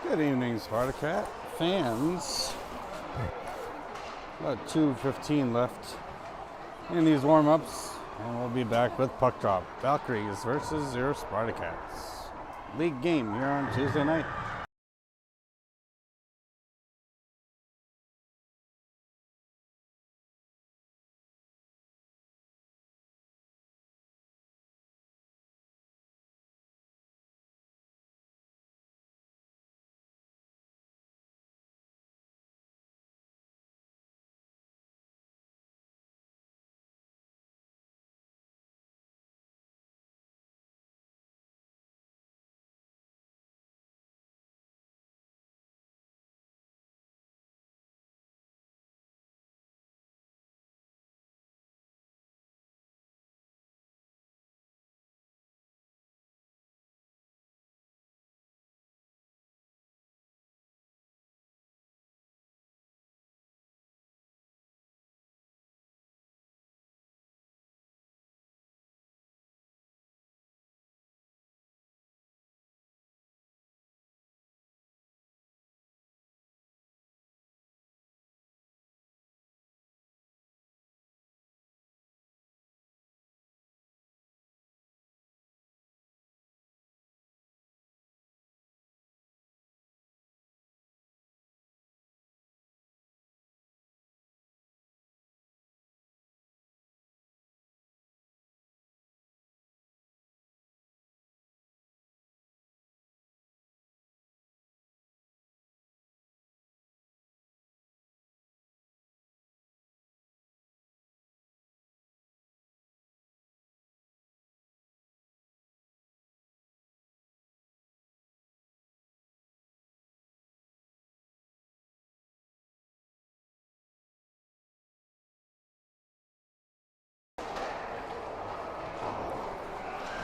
Good evening, Spartacat fans. About 2:15 left in these warm-ups, and we'll be back with puck drop. Valkyries versus your Spartacats. League game here on Tuesday night.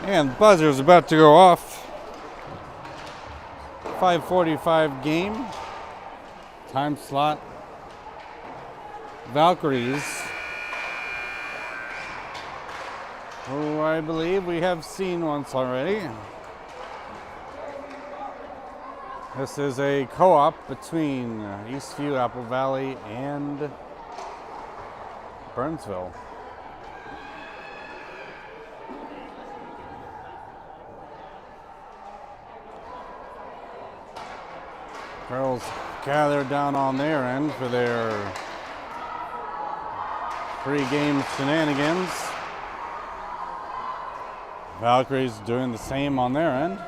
And buzzer's about to go off. 5:45 game. Time slot. Valkyries, who I believe we have seen once already. This is a co-op between Eastview, Apple Valley, and Burnsville. Girls gathered down on their end for their pre-game shenanigans. Valkyries doing the same on their end.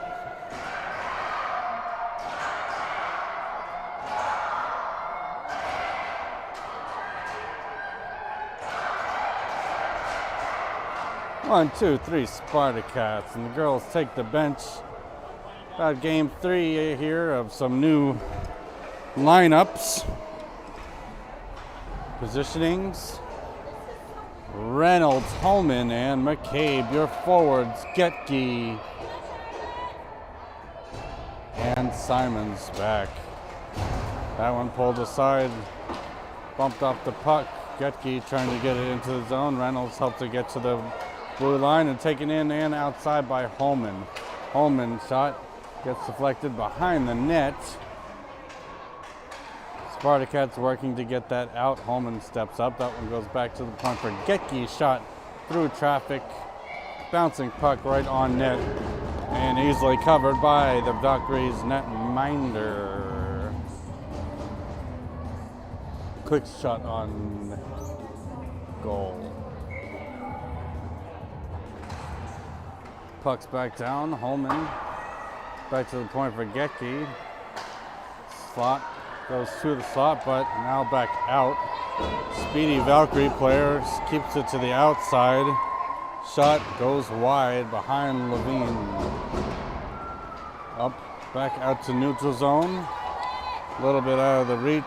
One, two, three Spartacats, and the girls take the bench. About game 3 here of some new lineups, positionings. Reynolds, Holman, and McCabe. Your forwards, Getke and Simons back. That one pulled aside, bumped off the puck. Getke trying to get it into the zone. Reynolds helped to get to the blue line and taken in and outside by Holman. Holman shot gets deflected behind the net. Spartacats working to get that out. Holman steps up. That one goes back to the point for Getke. Shot through traffic. Bouncing puck right on net. And easily covered by the Valkyries netminder. Quick shot on goal. Puck's back down. Holman back to the point for Getke. Slot goes to the slot, but now back out. Speedy Valkyrie player keeps it to the outside. Shot goes wide behind Levine. Up, back out to neutral zone. A little bit out of the reach.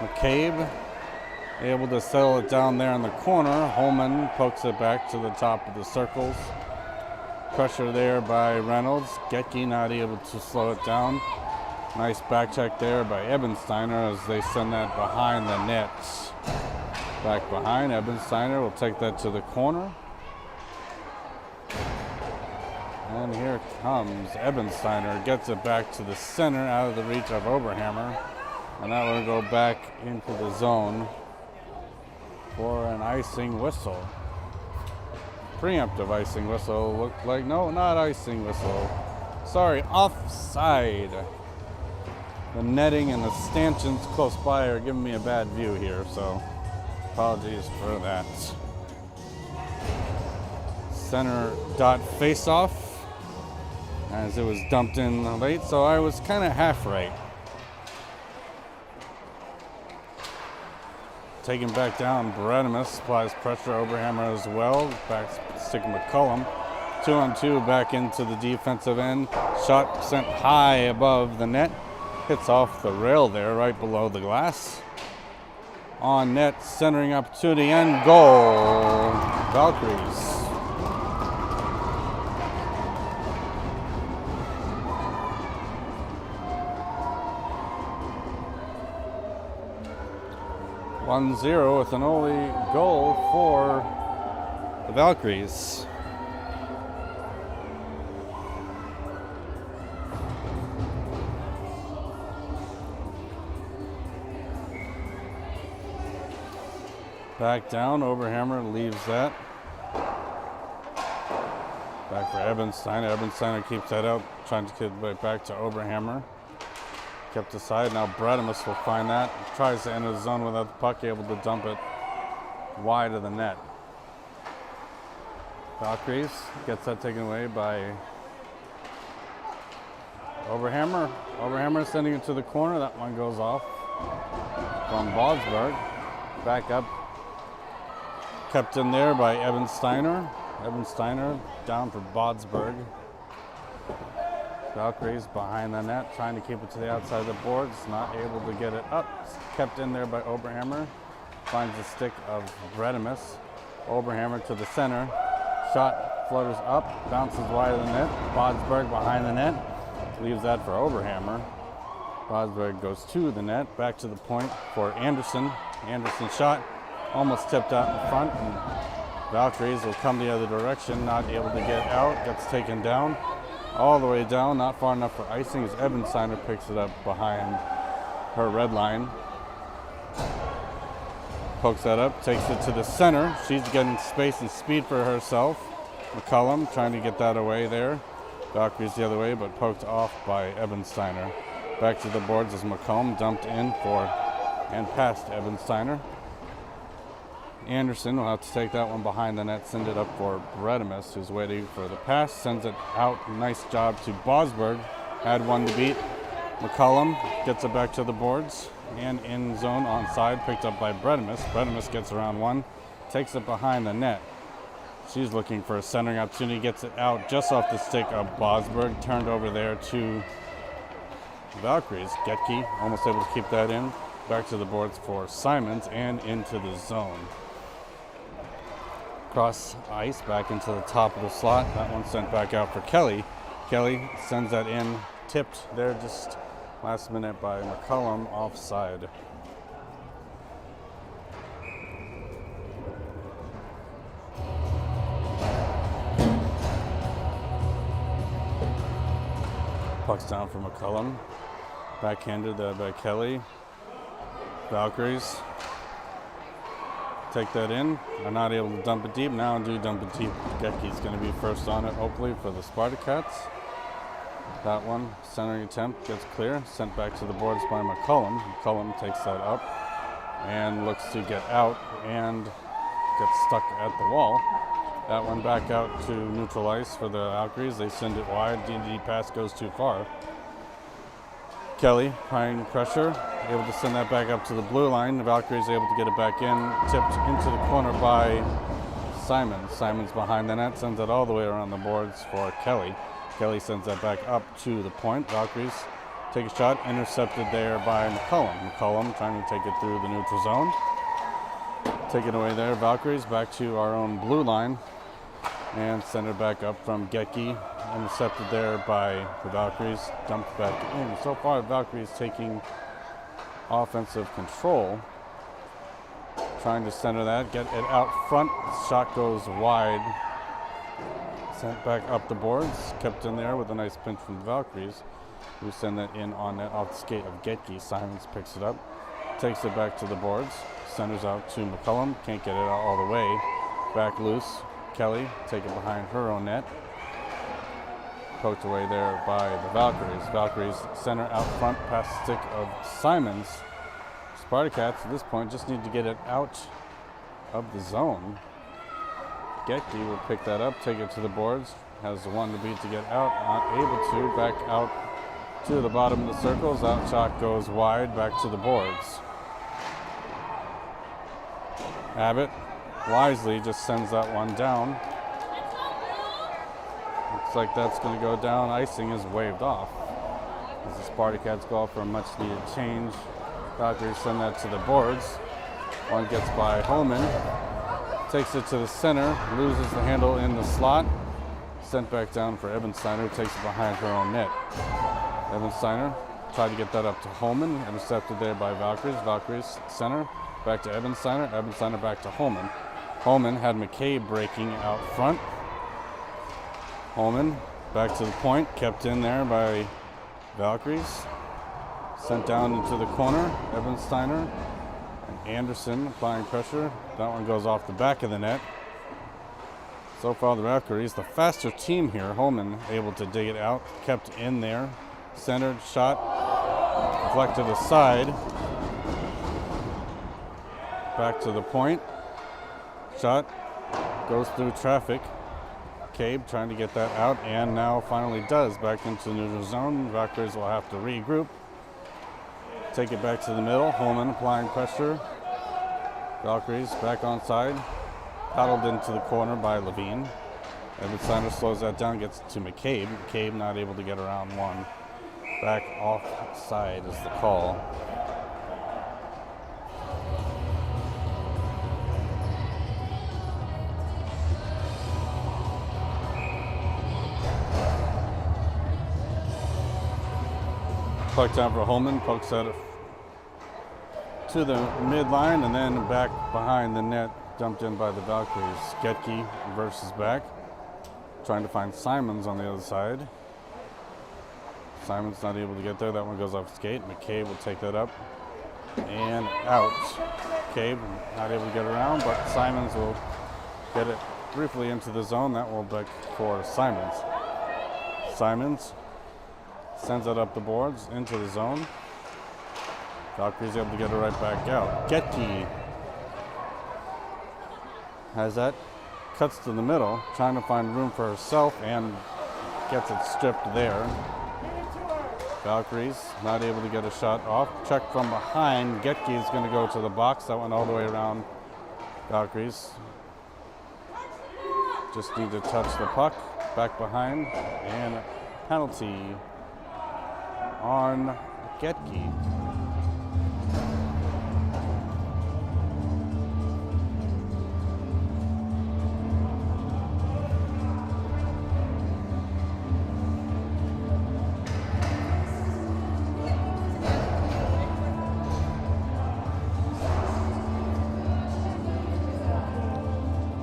McCabe able to settle it down there in the corner. Holman pokes it back to the top of the circles. Pressure there by Reynolds. Getke not able to slow it down. Nice back check there by Ebensteiner as they send that behind the nets. Back behind, Ebensteiner will take that to the corner. And here comes Ebensteiner, gets it back to the center out of the reach of Oberhammer. And that will go back into the zone for an icing whistle. Preemptive icing whistle looked like, no, not icing whistle. Sorry, offside. The netting and the stanchions close by are giving me a bad view here, so apologies for that. Center dot face-off as it was dumped in late, so I was kind of half right. Taken back down, Berenimus applies pressure, Oberhammer as well. Back stick McCullum. 2-on-2 back into the defensive end. Shot sent high above the net. Hits off the rail there, right below the glass. On net, centering opportunity and goal. Valkyries. (1-0) with an early goal for the Valkyries. Back down, Oberhammer leaves that. Back for Ebensteiner. Ebensteiner keeps that out, trying to get right back to Oberhammer. Kept aside. Now Berenimus will find that. Tries to enter the zone without the puck, able to dump it wide of the net. Valkyries gets that taken away by Oberhammer. Oberhammer sending it to the corner. That one goes off from Bodsberg. Back up. Kept in there by Ebensteiner. Ebensteiner down for Bodsberg. Valkyries behind the net, trying to keep it to the outside of the boards, not able to get it up. Kept in there by Oberhammer. Finds the stick of Berenimus. Oberhammer to the center. Shot flutters up, bounces wide of the net. Bodsberg behind the net. Leaves that for Oberhammer. Bodsberg goes to the net, back to the point for Anderson. Anderson shot, almost tipped out in front, and Valkyries will come the other direction, not able to get out, gets taken down. All the way down, not far enough for icing as Ebensteiner picks it up behind her red line. Pokes that up, takes it to the center. She's getting space and speed for herself. McCullum trying to get that away there. Valkyries the other way, but poked off by Ebensteiner. Back to the boards as McCullum dumped in for and past Ebensteiner. Anderson will have to take that one behind the net, send it up for Berenimus, who's waiting for the pass, sends it out. Nice job to Bodsberg. Had one to beat. McCullum gets it back to the boards and in zone onside, picked up by Berenimus. Berenimus gets around one, takes it behind the net. She's looking for a centering opportunity, gets it out just off the stick of Bodsberg, turned over there to Valkyries. Getke almost able to keep that in. Back to the boards for Simons and into the zone. Cross ice back into the top of the slot. That one sent back out for Kelly. Kelly sends that in, tipped there just last minute by McCullum offside. Puck's down for McCullum. Backhanded by Kelly. Valkyries take that in. Are not able to dump it deep. Now do dump it deep. Getke's going to be first on it, hopefully, for the Spartacats. That one, centering attempt, gets clear. Sent back to the boards by McCullum. McCullum takes that up and looks to get out and gets stuck at the wall. That one back out to neutral ice for the Valkyries. They send it wide. D&D pass goes too far. Kelly, applying pressure, able to send that back up to the blue line. The Valkyries able to get it back in, tipped into the corner by Simons. Simons behind the net, sends it all the way around the boards for Kelly. Kelly sends that back up to the point. Valkyries take a shot, intercepted there by McCullum. McCullum trying to take it through the neutral zone. Taken away there, Valkyries back to our own blue line and send it back up from Getke. Intercepted there by the Valkyries, dumped back in. So far, Valkyries taking offensive control. Trying to center that, get it out front. Shot goes wide. Sent back up the boards. Kept in there with a nice pinch from the Valkyries, who send that in on net off the skate of Getke. Simons picks it up. Takes it back to the boards. Centers out to McCullum. Can't get it out all the way. Back loose. Kelly take it behind her own net. Poked away there by the Valkyries. Valkyries center out front past the stick of Simons. Spartacats at this point just need to get it out of the zone. Getke will pick that up, take it to the boards. Has the one to beat to get out. Not able to. Back out to the bottom of the circles. Out shot goes wide. Back to the boards. Abbott wisely just sends that one down. Looks like that's going to go down. Icing is waved off as the Spartacats go for a much needed change. Valkyries send that to the boards. One gets by Holman. Takes it to the center. Loses the handle in the slot. Sent back down for Ebensteiner, who takes it behind her own net. Ebensteiner tried to get that up to Holman. Intercepted there by Valkyries. Valkyries center. Back to Ebensteiner. Ebensteiner back to Holman. Holman had McCabe breaking out front. Holman back to the point. Kept in there by Valkyries. Sent down into the corner. Ebensteiner and Anderson applying pressure. That one goes off the back of the net. So far the Valkyries, the faster team here. Holman able to dig it out. Kept in there. Centered shot. Deflected aside. Back to the point. Shot goes through traffic. Cabe trying to get that out, and now finally does. Back into the neutral zone. Valkyries will have to regroup. Take it back to the middle. Holman applying pressure. Valkyries back on side. Paddled into the corner by Levine. Ebensteiner slows that down, gets to McCabe. McCabe not able to get around one. Back offside is the call. Puck down for Holman, pokes that to the midline and then back behind the net, dumped in by the Valkyries. Getke versus back, trying to find Simons on the other side. Simons not able to get there, that one goes off skate. McCabe will take that up and out. McCabe not able to get around, but Simons will get it briefly into the zone. That will back for Simons. Simons sends it up the boards into the zone. Valkyrie's able to get it right back out. Getke has that, cuts to the middle, trying to find room for herself and gets it stripped there. Valkyries not able to get a shot off. Check from behind. Getke is going to go to the box. That went all the way around Valkyries. Just need to touch the puck. Back behind. And penalty on Getke.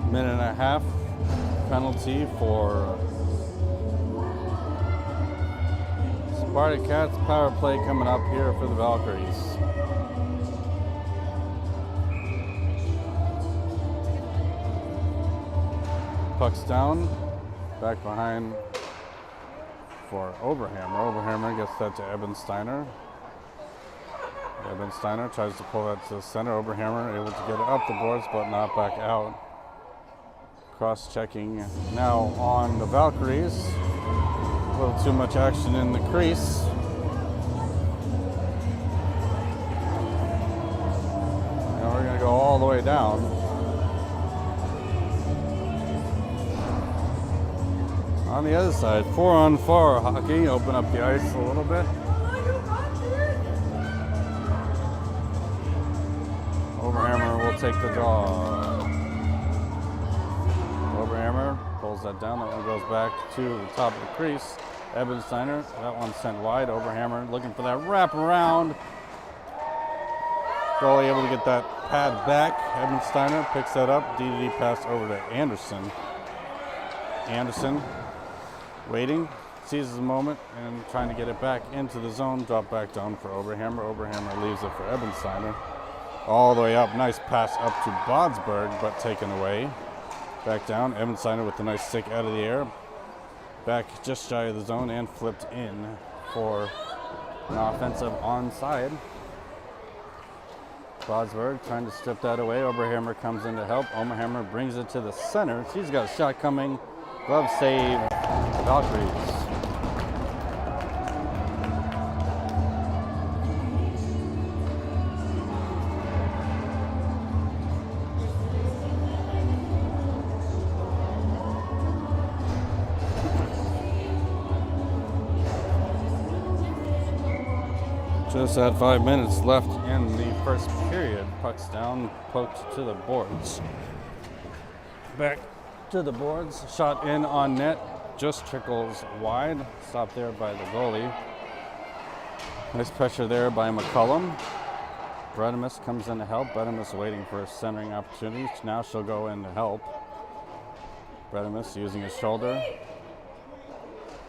Minute and a half penalty for Spartacats. Power play coming up here for the Valkyries. Puck's down, back behind for Oberhammer. Oberhammer gets that to Ebensteiner. Ebensteiner tries to pull that to the center. Oberhammer able to get it up the boards, but not back out. Cross-checking now on the Valkyries. A little too much action in the crease. Now we're going to go all the way down. On the other side, 4-on-4 hockey. Open up the ice a little bit. Oberhammer will take the draw. Oberhammer pulls that down. That one goes back to the top of the crease. Ebensteiner, that one sent wide. Oberhammer looking for that wraparound. Goalie able to get that pad back. Ebensteiner picks that up. DDD pass over to Anderson. Anderson waiting, seizes the moment and trying to get it back into the zone. Drop back down for Oberhammer. Oberhammer leaves it for Ebensteiner. All the way up. Nice pass up to Bodsberg, but taken away. Back down. Ebensteiner with a nice stick out of the air. Back just shy of the zone and flipped in for an offensive onside. Bodsberg trying to strip that away. Oberhammer comes in to help. Oberhammer brings it to the center. She's got a shot coming. Glove save. Valkyries. Just had 5 minutes left in the first period. Puck's down, poked to the boards. Back to the boards. Shot in on net. Just trickles wide. Stopped there by the goalie. Nice pressure there by McCullum. Bredimus comes in to help. Bredimus waiting for a centering opportunity. Now she'll go in to help. Bredimus using his shoulder.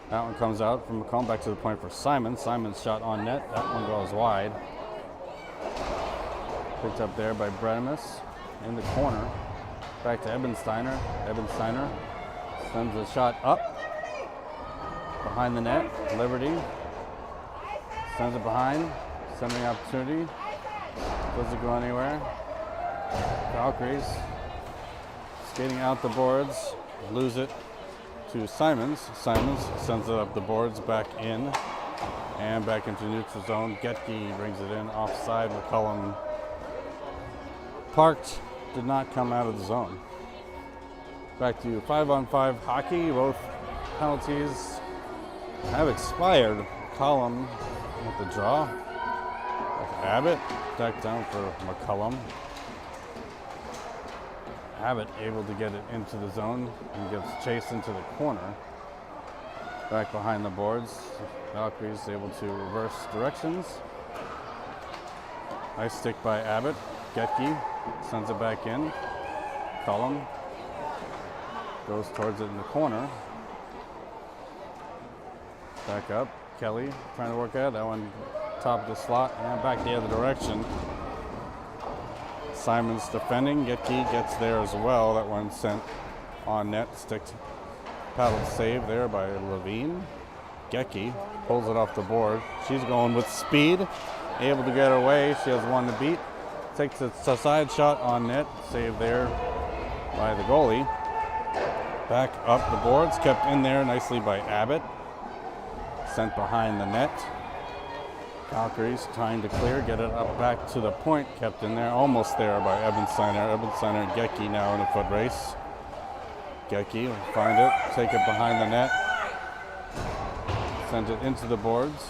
That one comes out from McComb back to the point for Simon. Simon's shot on net. That one goes wide. Picked up there by Bredimus in the corner. Back to Ebensteiner. Ebensteiner sends a shot up behind the net. Liberty sends it behind. Sending opportunity. Doesn't go anywhere. Valkyries skating out the boards. Lose it to Simons. Simons sends it up the boards, back in, and back into neutral zone. Getke brings it in, offside. McCullum parked, did not come out of the zone. Back to 5-on-5 hockey. Both penalties have expired. McCullum with the draw. Abbott back down for McCullum. Abbott able to get it into the zone and gives chase into the corner. Back behind the boards. Valkyries able to reverse directions. Nice stick by Abbott. Getke sends it back in. Cullum goes towards it in the corner. Back up. Kelly trying to work out that one top of the slot and back the other direction. Simon's defending. Getke gets there as well. That one sent on net. Sticked paddle save there by Levine. Getke pulls it off the board. She's going with speed. Able to get away. She has one to beat. Takes a side shot on net. Save there by the goalie. Back up the boards. Kept in there nicely by Abbott. Sent behind the net. Valkyries trying to clear, get it up back to the point, kept in there, almost there by Ebensteiner. Ebensteiner and Getke now in a foot race. Getke will find it, take it behind the net, send it into the boards.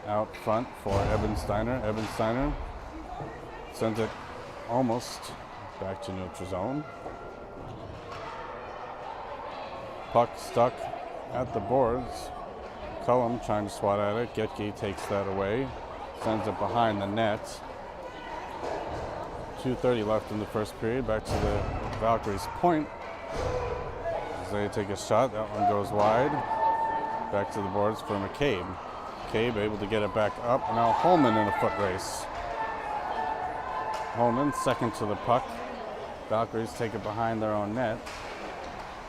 Out front for Ebensteiner. Ebensteiner sends it almost back to neutral zone. Puck stuck at the boards. Cullum trying to swat at it. Getke takes that away. Sends it behind the net. 2:30 left in the first period. Back to the Valkyries' point. As they take a shot, that one goes wide. Back to the boards for McCabe. McCabe able to get it back up. Now Holman in a foot race. Holman second to the puck. Valkyries take it behind their own net.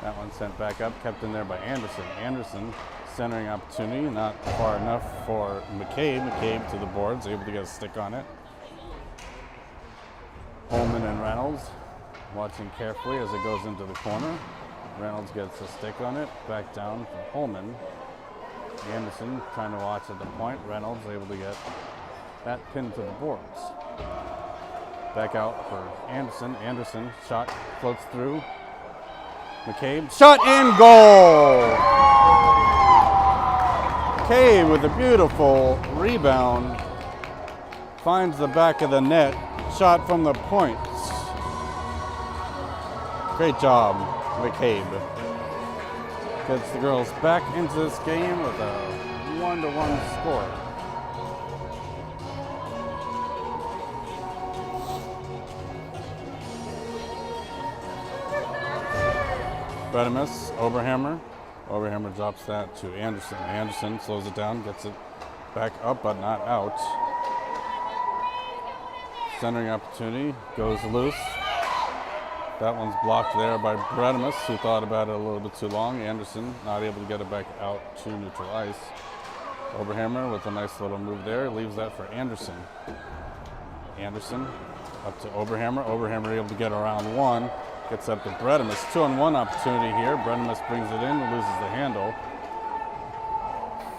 That one sent back up, kept in there by Anderson. Anderson centering opportunity, not far enough for McCabe. McCabe to the boards, able to get a stick on it. Holman and Reynolds watching carefully as it goes into the corner. Reynolds gets a stick on it, back down for Holman. Anderson trying to watch at the point. Reynolds able to get that pinned to the boards. Back out for Anderson. Anderson shot floats through. McCabe shot and goal! McCabe with a beautiful rebound finds the back of the net. Shot from the point. Great job, McCabe. Gets the girls back into this game with a 1-1 score. Bredimus, Oberhammer. Oberhammer drops that to Anderson. Anderson slows it down, gets it back up but not out. Centering opportunity, goes loose. That one's blocked there by Bredimus, who thought about it a little bit too long. Anderson not able to get it back out to neutral ice. Oberhammer with a nice little move there, leaves that for Anderson. Anderson up to Oberhammer. Oberhammer able to get around one. Gets up to Bredimus. 2-on-1 opportunity here. Bredimus brings it in, loses the handle.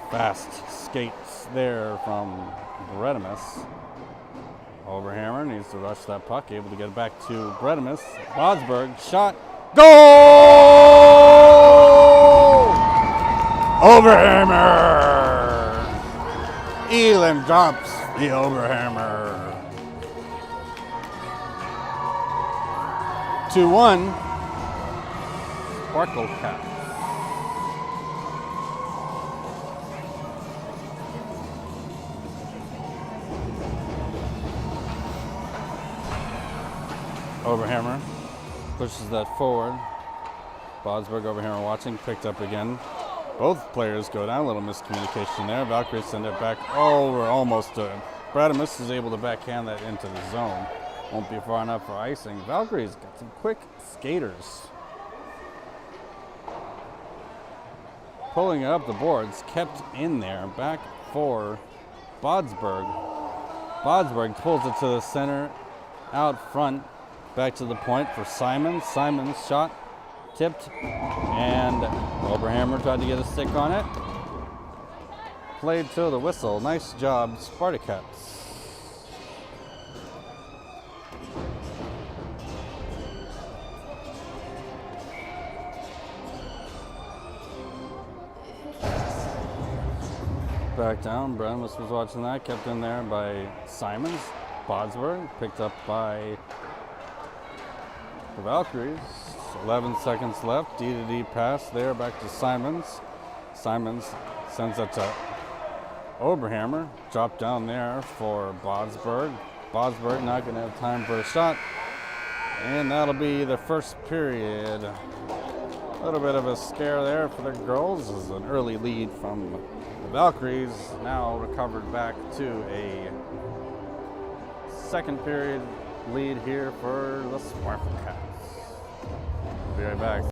Fast skates there from Bredimus. Oberhammer needs to rush that puck. Able to get it back to Bredimus. Bodsberg, shot. Goal! Oberhammer! Elam drops the Oberhammer. 2-1. Spartacats. Oberhammer pushes that forward. Bodsberg, Oberhammer watching, picked up again. Both players go down, a little miscommunication there. Valkyries send it back over almost to it. Bredimus is able to backhand that into the zone. Won't be far enough for icing. Valkyries got some quick skaters. Pulling up the boards, kept in there, back for Bodsberg. Bodsberg pulls it to the center, out front, back to the point for Simons. Simons shot, tipped, and Oberhammer tried to get a stick on it. Played to the whistle. Nice job, Spartacats. Back down. Bredimus was watching that. Kept in there by Simons. Bodsberg picked up by the Valkyries. 11 seconds left. D-to-D pass there back to Simons. Simons sends it to Oberhammer. Drop down there for Bodsberg. Bodsberg not going to have time for a shot. And that'll be the first period. A little bit of a scare there for the girls. This is an early lead from the Valkyries. Now recovered back to a second period lead here for the Spartacats. We'll be right back.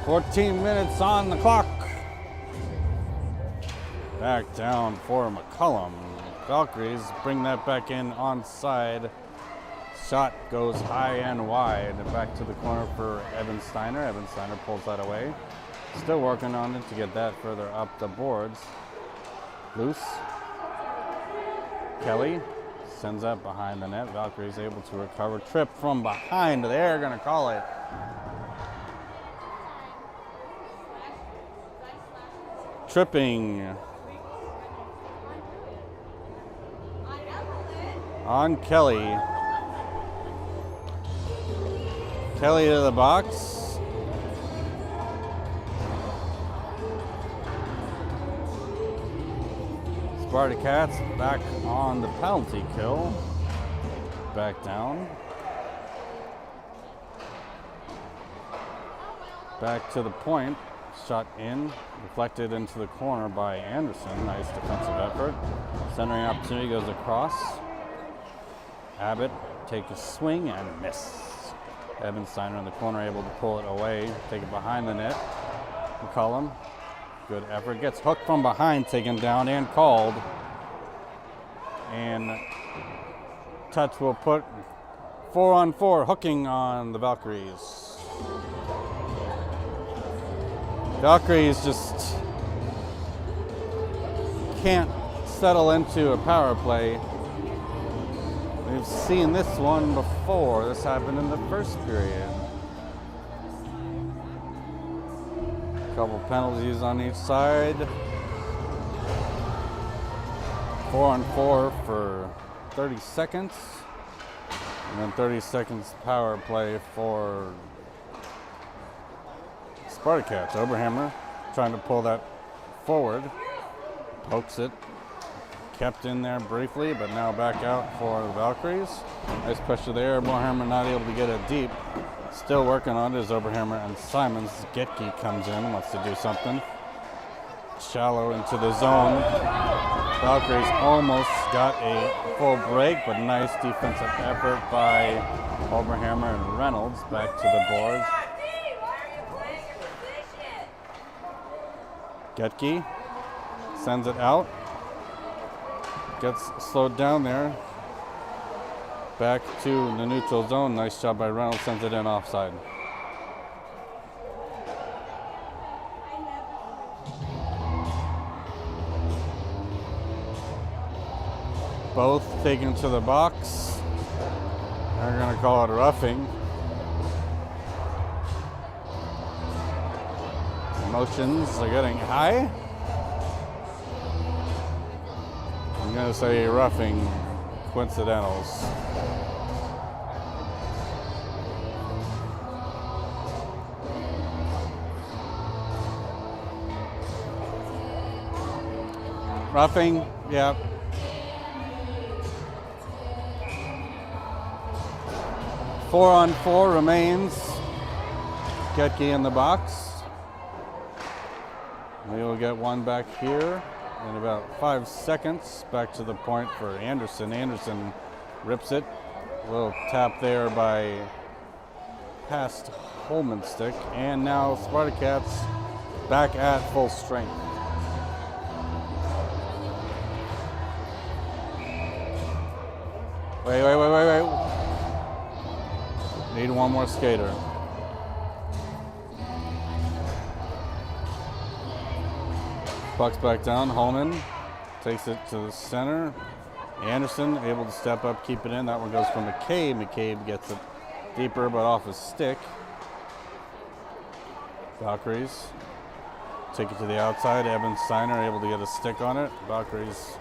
"14 minutes on the clock." Back down for McCullum. Valkyries bring that back in onside. Shot goes high and wide. Back to the corner for Evan Steiner. Evan Steiner pulls that away. Still working on it to get that further up the boards. Loose. Kelly sends that behind the net. Valkyries able to recover. Trip from behind. They're going to call it. Tripping on Kelly. Kelly to the box. Spartacats back on the penalty kill. Back down. Back to the point shot in, deflected into the corner by Anderson. Nice defensive effort. Centering opportunity goes across. Abbott take a swing and miss. Ebensteiner in the corner able to pull it away, take it behind the net. McCullum, good effort, gets hooked from behind, taken down and called. And touch will put 4-on-4 hooking on the Valkyries. Valkyries just can't settle into a power play. We've seen this one before. This happened in the first period. A couple penalties on each side. 4-on-4 for 30 seconds. And then 30 seconds power play for Spartacats. Oberhammer trying to pull that forward. Pokes it. Kept in there briefly, but now back out for the Valkyries. Nice pressure there. Oberhammer not able to get it deep. Still working on it is Oberhammer and Simons. Getke comes in, wants to do something. Shallow into the zone. Valkyries almost got a full break, but nice defensive effort by Oberhammer and Reynolds. Back to the boards. Getke sends it out. Gets slowed down there. Back to the neutral zone. Nice job by Reynolds. Sends it in offside. Both taken to the box. They're going to call it roughing. Emotions are getting high. I'm going to say roughing coincidentals. Roughing, yeah. Four on four remains. Getke in the box. We will get one back here in about 5 seconds. Back to the point for Anderson. Anderson rips it. A little tap there by past Holman's stick. And now Spartacats back at full strength. Wait. Need one more skater. Puck's back down. Holman takes it to the center. Anderson able to step up, keep it in. That one goes from McCabe. McCabe gets it deeper, but off his stick. Valkyries take it to the outside. Ebensteiner able to get a stick on it. Valkyries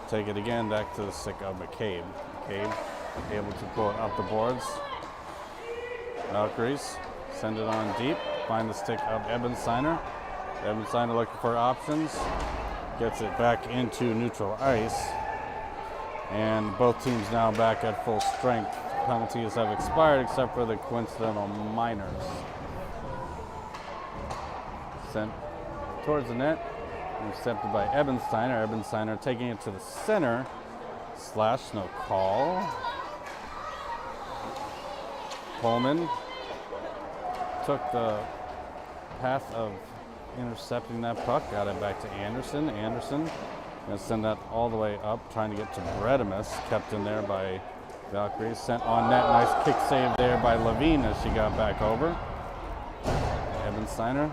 take it again back to the stick of McCabe. McCabe able to pull it up the boards. Valkyries send it on deep. Find the stick of Ebensteiner. Ebensteiner looking for options. Gets it back into neutral ice. And both teams now back at full strength. Penalties have expired except for the coincidental minors. Sent towards the net. Intercepted by Ebensteiner. Ebensteiner taking it to the center. Slash, no call. Holman took the path of intercepting that puck, got it back to Anderson. Anderson going to send that all the way up, trying to get to Bredimus, kept in there by Valkyries. Sent on net, nice kick save there by Levine as she got back over. Ebensteiner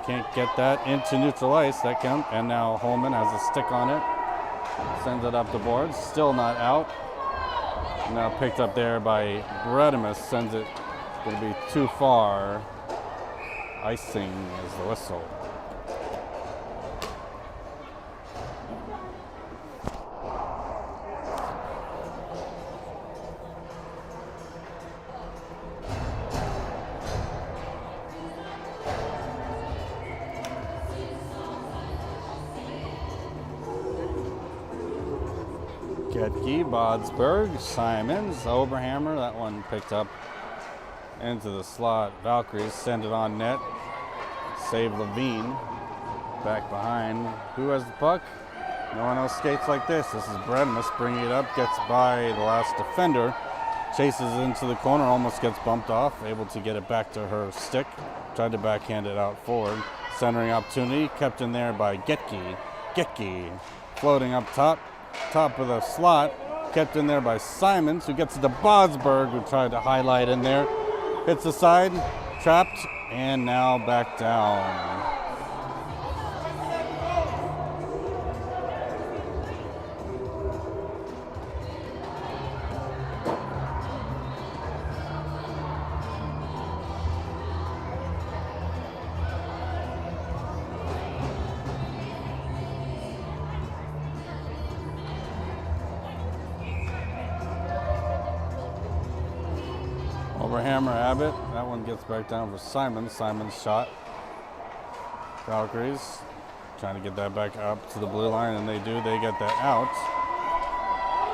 can't get that into neutral ice, that count, and now Holman has a stick on it. Sends it up the boards, still not out. Now picked up there by Bredimus, sends it, going to be too far. Icing is the whistle. Getke, Bodsberg, Simons, Oberhammer, that one picked up into the slot. Valkyries send it on net. save Levine. Back behind. Who has the puck? No one else skates like this. This is Bredmus bringing it up. Gets by the last defender. Chases into the corner. Almost gets bumped off. Able to get it back to her stick. Tried to backhand it out forward. Centering opportunity. Kept in there by Getke. Getke floating up top. Top of the slot. Kept in there by Simons, who gets it to Bosberg, who tried to highlight in there. Hits the side. Trapped. And now back down. Overhammer Abbott. That one gets back down for Simons. Simons shot. Valkyries trying to get that back up to the blue line, and they do. They get that out.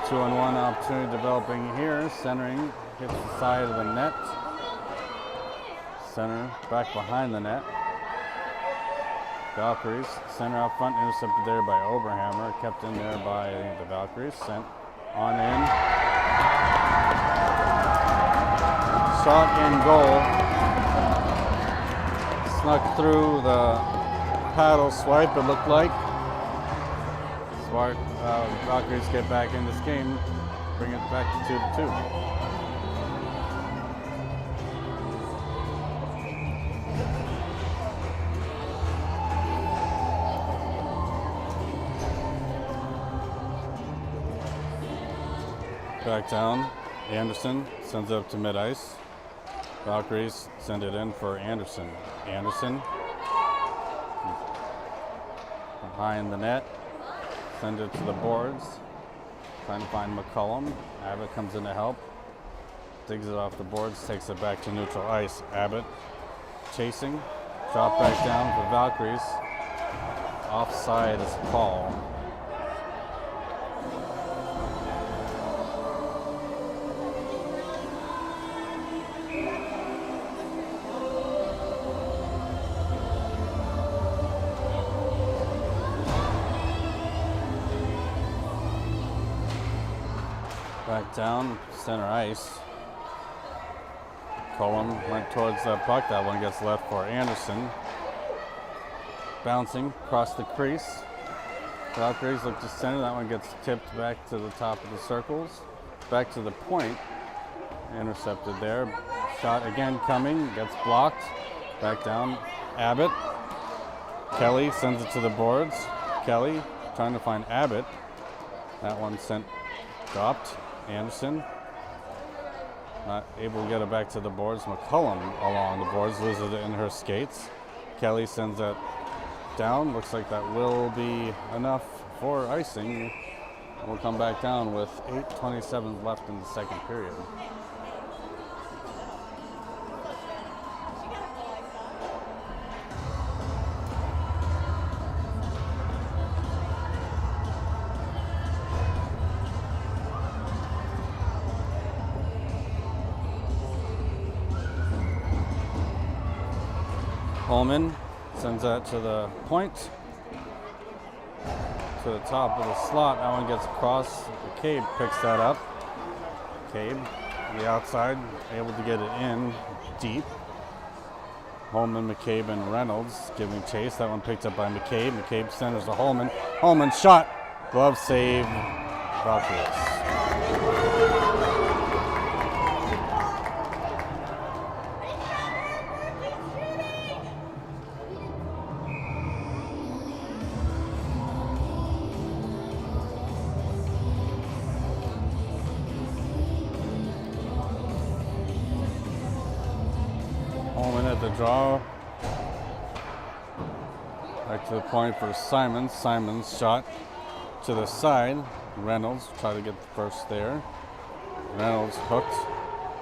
2-on-1 opportunity developing here. Centering hits the side of the net. Center back behind the net. Valkyries center out front, intercepted there by Oberhammer. Kept in there by the Valkyries. Sent on in. Shot in goal. Snuck through the paddle swipe, it looked like. Smart. Valkyries get back in this game, bring it back to 2-2. Back down. Anderson sends it up to mid-ice. Valkyries send it in for Anderson. Anderson behind the net. Send it to the boards. Trying to find McCullum. Abbott comes in to help. Digs it off the boards. Takes it back to neutral ice. Abbott chasing. Drop back down for Valkyries. Offside is called. Back down, center ice. Cullum went towards that puck. That one gets left for Anderson. Bouncing across the crease. Valkyries look to center. That one gets tipped back to the top of the circles. Back to the point. Intercepted there. Shot again coming. Gets blocked. Back down. Abbott. Kelly sends it to the boards. Kelly trying to find Abbott. That one dropped. Anderson not able to get it back to the boards. McCullum along the boards, loses it in her skates. Kelly sends that down. Looks like that will be enough for icing. We'll come back down with 8:27 left in the second period. Holman sends that to the point, to the top of the slot. That one gets across. McCabe picks that up. McCabe, the outside, able to get it in deep. Holman, McCabe, and Reynolds giving chase. That one picked up by McCabe. McCabe centers to Holman. Holman shot. Glove save. Valkyries. The draw back to the point for Simons. Simons shot to the side. Reynolds tried to get the first there. Reynolds hooked.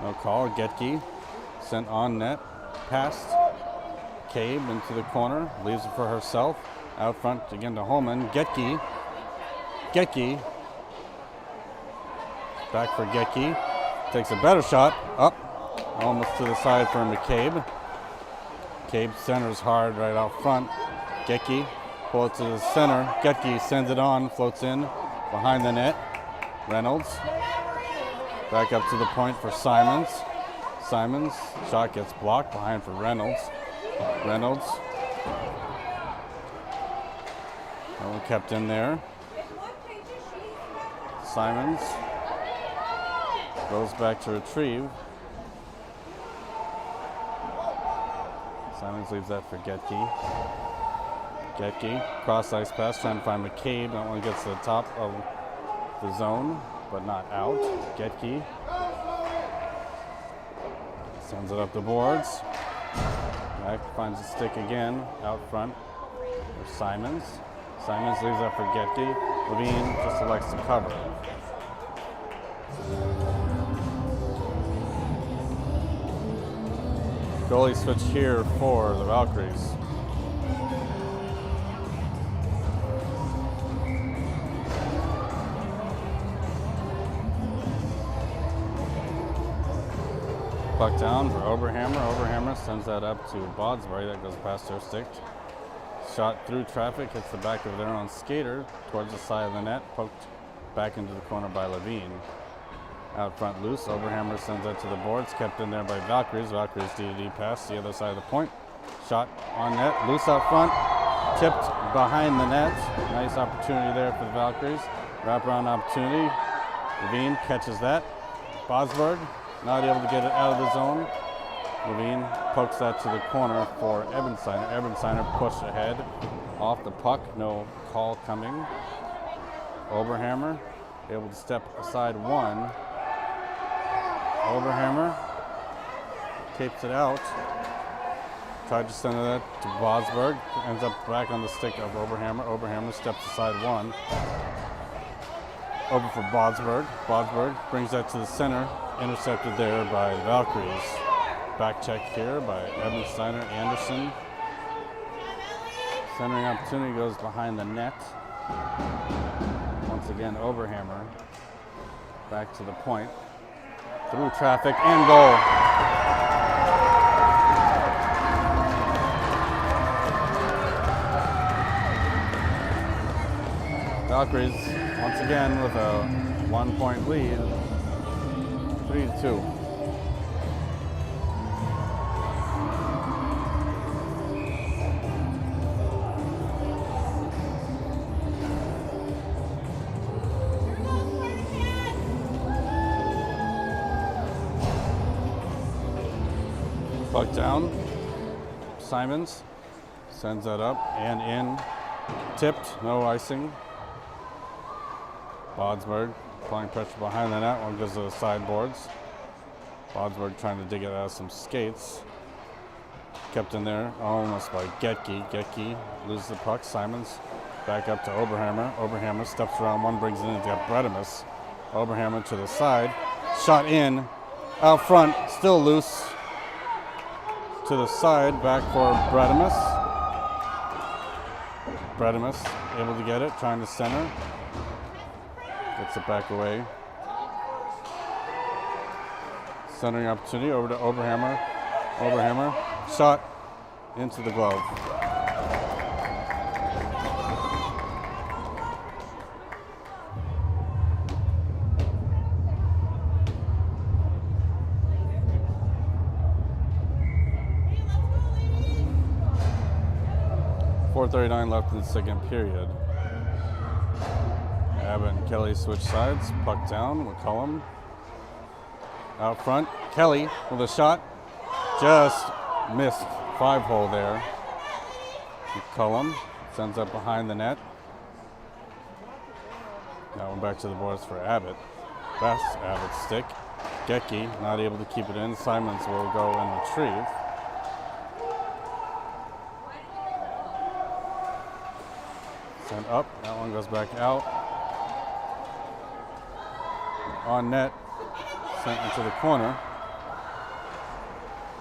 No call. Getke sent on net. Passed. Cabe into the corner. Leaves it for herself. Out front again to Holman. Getke. Getke. Back for Getke. Takes a better shot. Up. Almost to the side for McCabe. Cabe centers hard right out front. Getke pull it to the center. Getke sends it on, floats in behind the net. Reynolds back up to the point for Simons. Simons shot gets blocked behind for Reynolds. Reynolds. That one kept in there. Simons goes back to retrieve. Simons leaves that for Getke. Getke, cross ice pass, trying to find McCabe. That one gets to the top of the zone, but not out. Getke sends it up the boards. Back, finds the stick again, out front for Simons. Simons leaves that for Getke. Levine just elects to cover. Goalie switch here for the Valkyries. Puck down for Oberhammer. Oberhammer sends that up to Bodsbury. That goes past their stick. Shot through traffic, hits the back of their own skater towards the side of the net. Poked back into the corner by Levine. Out front loose. Oberhammer sends that to the boards. Kept in there by Valkyries. Valkyries D-to-D pass the other side of the point. Shot on net. Loose out front. Tipped behind the net. Nice opportunity there for the Valkyries. Wraparound opportunity. Levine catches that. Bosberg not able to get it out of the zone. Levine pokes that to the corner for Ebensteiner. Ebensteiner pushed ahead off the puck. No call coming. Oberhammer able to step aside one. Oberhammer tapes it out. Tried to send that to Bosberg. Ends up back on the stick of Oberhammer. Oberhammer steps aside one. Over for Bosberg. Bosberg brings that to the center. Intercepted there by the Valkyries. Back check here by Ebensteiner. Anderson. Centering opportunity goes behind the net. Once again, Oberhammer. Back to the point. Through traffic and goal. Valkyries once again with a 1-point lead. 3-2. Puck down. Simons sends that up and in. Tipped, no icing. Bodsberg applying pressure behind the net. One goes to the sideboards. Bodsberg trying to dig it out of some skates. Kept in there almost by Getke. Getke loses the puck. Simons back up to Oberhammer. Oberhammer steps around one, brings it into Bredimus. Oberhammer to the side. Shot in. Out front, still loose. To the side, back for Bredimus. Bredimus able to get it, trying to center. Gets it back away. Centering opportunity over to Oberhammer. Oberhammer, shot into the glove. .439 left in the second period. Abbott and Kelly switch sides. Puck down. McCullum out front. Kelly with a shot. Just missed 5-hole there. McCullum sends up behind the net. That one back to the boards for Abbott. Best Abbott's stick. Getke not able to keep it in. Simons will go and retrieve. Sent up. That one goes back out. On net. Sent into the corner.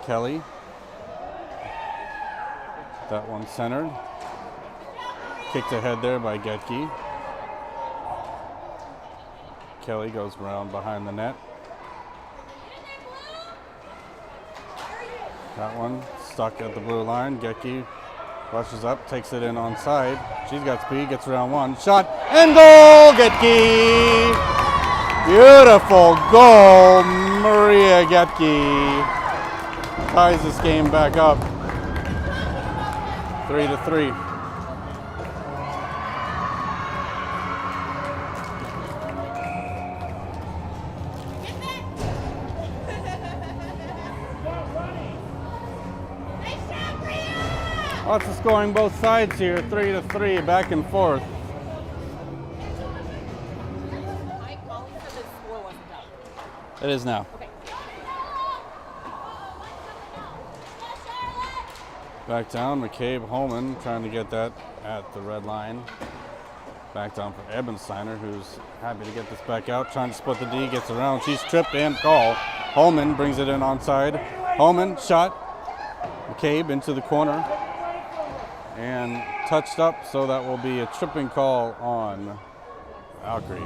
Kelly. That one centered. Kicked ahead there by Getke. Kelly goes around behind the net. That one stuck at the blue line. Getke rushes up, takes it in onside. She's got speed, gets around one. Shot and goal, Getke! Beautiful goal, Maria Getke. Ties this game back up. 3-3. Lots of scoring both sides here, 3-3, back and forth. It is now. Okay. Back down, McCabe Holman trying to get that at the red line. Back down for Ebensteiner, who's happy to get this back out, trying to split the D, gets around, she's tripped and call. Holman brings it in onside. Holman, shot. McCabe into the corner. And touched up, so that will be a tripping call on Valkyries.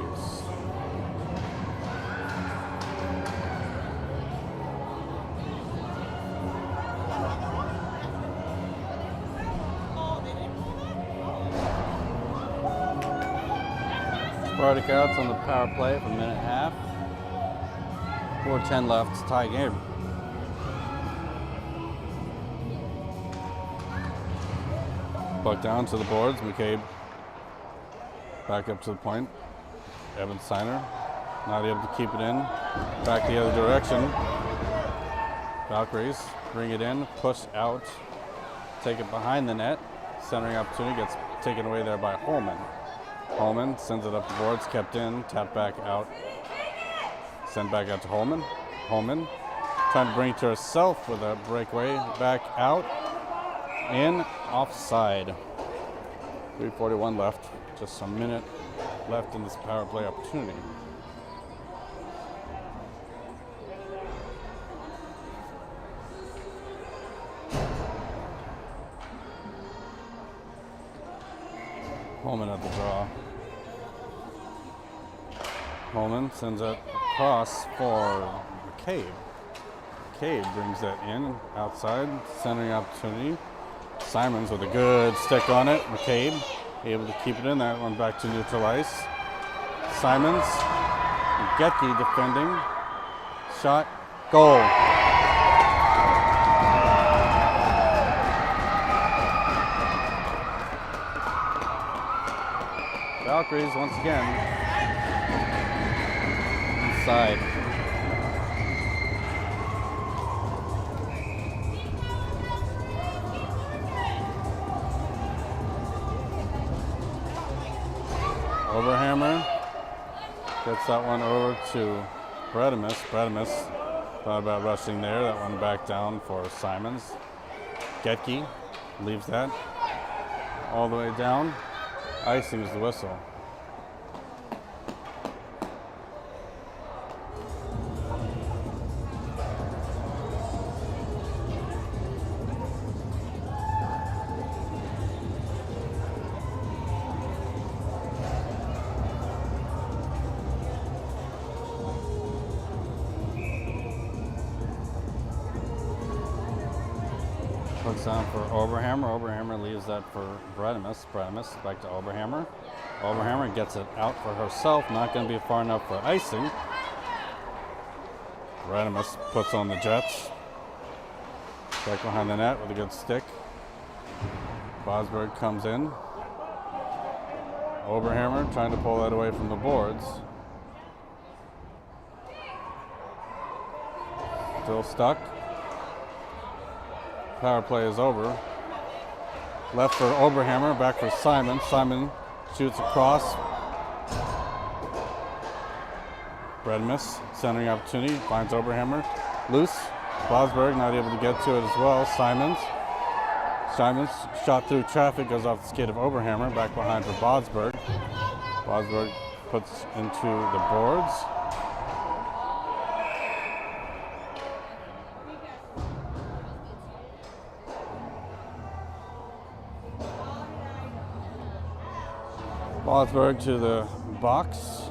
Spartacats on the power play for a minute and a half. 4:10 left, tie game. Puck down to the boards. McCabe back up to the point. Ebensteiner not able to keep it in. Back the other direction. Valkyries bring it in, push out, take it behind the net. Centering opportunity gets taken away there by Holman. Holman sends it up the boards, kept in, tapped back out. Sent back out to Holman. Holman trying to bring it to herself with a breakaway. Back out. In, offside. 3:41 left. Just a minute left in this power play opportunity. Holman at the draw. Holman sends it across for McCabe. McCabe brings that in, outside, centering opportunity. Simons with a good stick on it. McCabe able to keep it in. That one back to neutral ice. Simons, Getke defending. Shot, goal. Valkyries once again inside. Overhammer gets that one over to Bredimus. Bredimus thought about rushing there. That one back down for Simons. Getke leaves that all the way down. Icing is the whistle. Puts down for Oberhammer. Oberhammer leaves that for Bredimus. Bredimus back to Oberhammer. Oberhammer gets it out for herself. Not going to be far enough for icing. Bredimus puts on the Jets. Back behind the net with a good stick. Bosberg comes in. Oberhammer trying to pull that away from the boards. Still stuck. Power play is over. Left for Oberhammer, back for Simon. Simon shoots across. Bredimus, centering opportunity, finds Oberhammer. Loose. Bosberg not able to get to it as well. Simons shot through traffic, goes off the skate of Oberhammer, back behind for Bosberg. Bosberg puts into the boards. Bosberg to the box.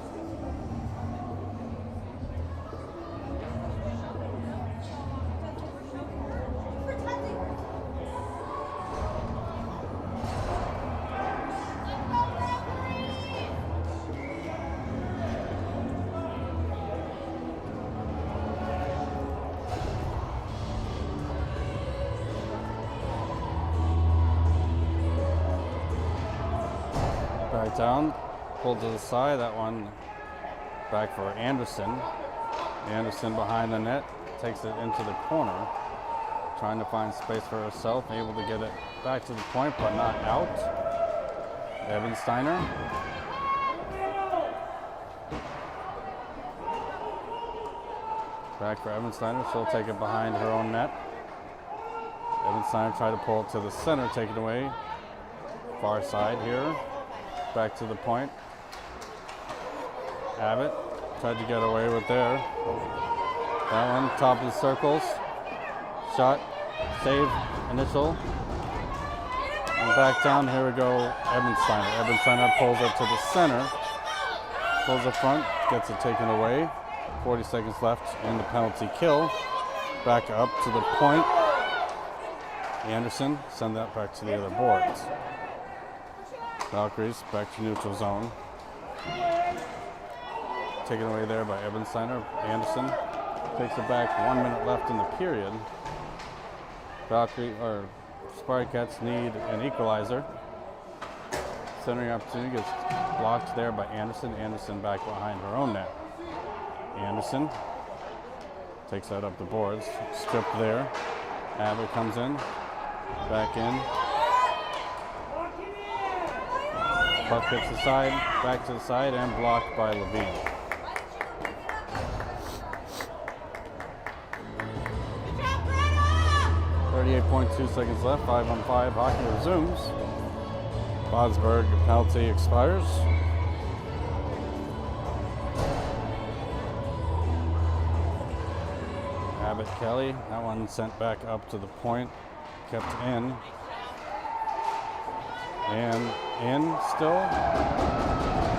Right down, pulled to the side. That one back for Anderson. Anderson behind the net, takes it into the corner, trying to find space for herself, able to get it back to the point, but not out. Ebensteiner. Back for Ebensteiner, she'll take it behind her own net. Ebensteiner tried to pull it to the center, take it away. Far side here, back to the point. Abbott tried to get away with there. That one, top of the circles. Shot, save, initial. And back down, here we go, Ebensteiner. Ebensteiner pulls it to the center. Pulls the front, gets it taken away. 40 seconds left in the penalty kill. Back up to the point. Anderson, send that back to the other boards. Valkyries back to neutral zone. Taken away there by Ebensteiner. Anderson takes it back. 1 minute left in the period. Spartacats need an equalizer. Centering opportunity gets blocked there by Anderson. Anderson back behind her own net. Anderson takes that up the boards. Stripped there. Abbott comes in. Back in. Puck hits the side. Back to the side and blocked by Levine. .2 seconds left, 5-on-5, hockey resumes. Bodsberg penalty expires. Abbott Kelly, that one sent back up to the point, kept in. And in still.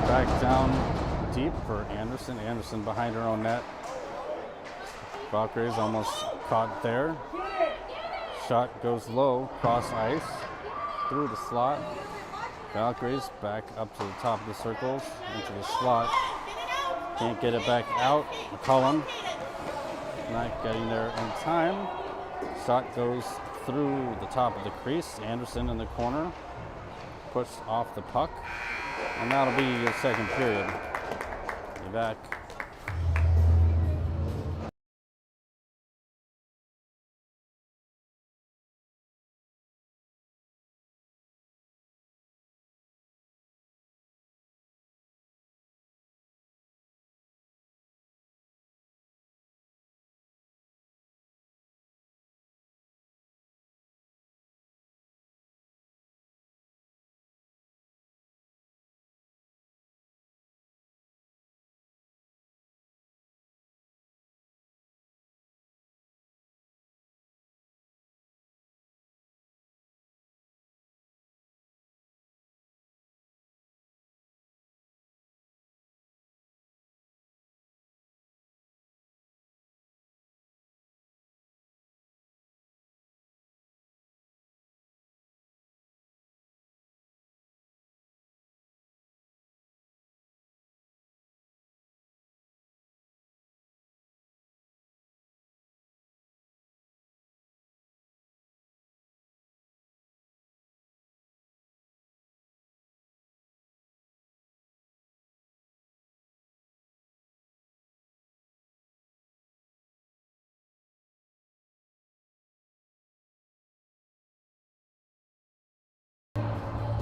Back down deep for Anderson. Anderson behind her own net. Valkyries almost caught there. Shot goes low, cross ice, through the slot. Valkyries back up to the top of the circles, into the slot. Can't get it back out. McCullum not getting there in time. Shot goes through the top of the crease. Anderson in the corner, pushed off the puck. And that'll be your second period. Be back.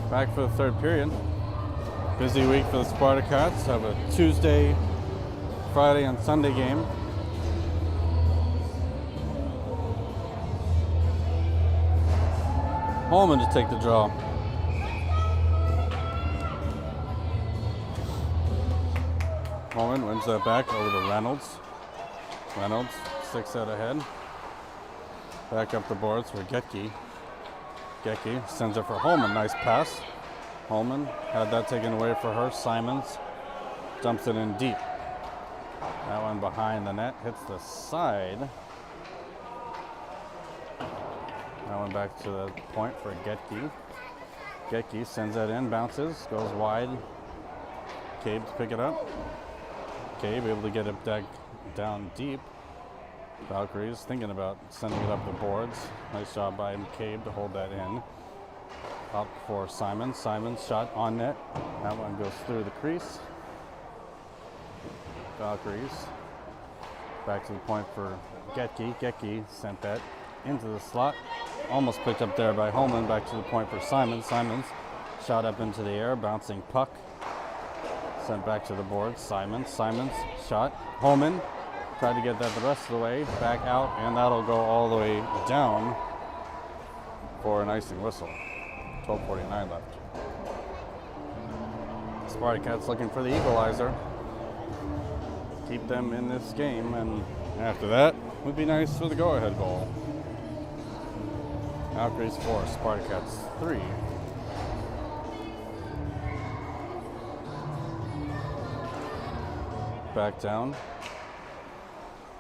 Back for the third period. Busy week for the Spartacats. Have a Tuesday, Friday, and Sunday game. Holman to take the draw. Holman wins that back over to Reynolds. Reynolds 6 out ahead. Back up the boards for Getke. Getke sends it for Holman. Nice pass. Holman had that taken away for her. Simons dumps it in deep. That one behind the net. Hits the side. That one back to the point for Getke. Getke sends that in. Bounces. Goes wide. Cabe to pick it up. Cabe able to get it back down deep. Valkyries thinking about sending it up the boards. Nice job by McCabe to hold that in. Up for Simons. Simons shot on net. That one goes through the crease. Valkyries. Back to the point for Getke. Getke sent that into the slot. Almost picked up there by Holman. Back to the point for Simons. Simons shot up into the air. Bouncing puck. Sent back to the board. Simons. Simons shot. Holman tried to get that the rest of the way. Back out. And that'll go all the way down for an icing whistle. 12:49 left. Spartacats looking for the equalizer. Keep them in this game, and after that, would be nice for the go-ahead goal. Valkyries 4, Spartacats 3. Back down.